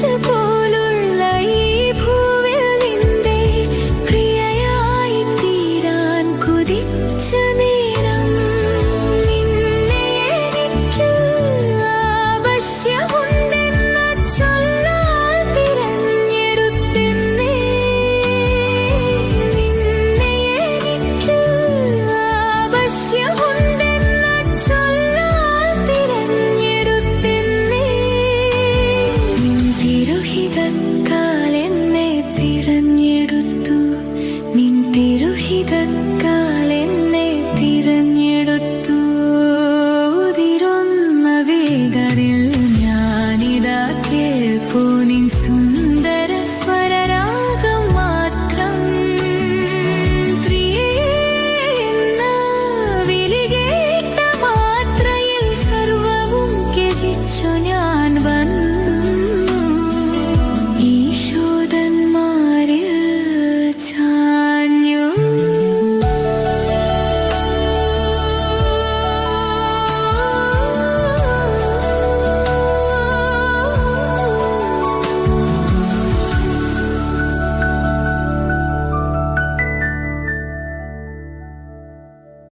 പോലുള്ള ഈ ഭൂവിൽ നിന്റെ പ്രിയയായി തീരാൻ കൊതിച്ച നേരം നിന്നെ എനിക്ക് ആവശ്യമുണ്ടെന്ന് ചൊല്ലാൻ തിരഞ്ഞെടുത്തെന്നേ. നിന്നെ എനിക്ക് ആവശ്യമുണ്ടെന്ന് ചൊല്ലാൻ തിരഞ്ഞെടുത്തെന്നേ. നിൻ തിരുഹിതത്താൽ എന്നെ തിരഞ്ഞെടുത്തു. നിൻ തിരുഹിതത്താൽ എന്നെ തിരഞ്ഞെടുത്തു. ഉതിരുന്ന വേഗരിൽ ഞാനിതാ കേൾപ്പൂ നിൻ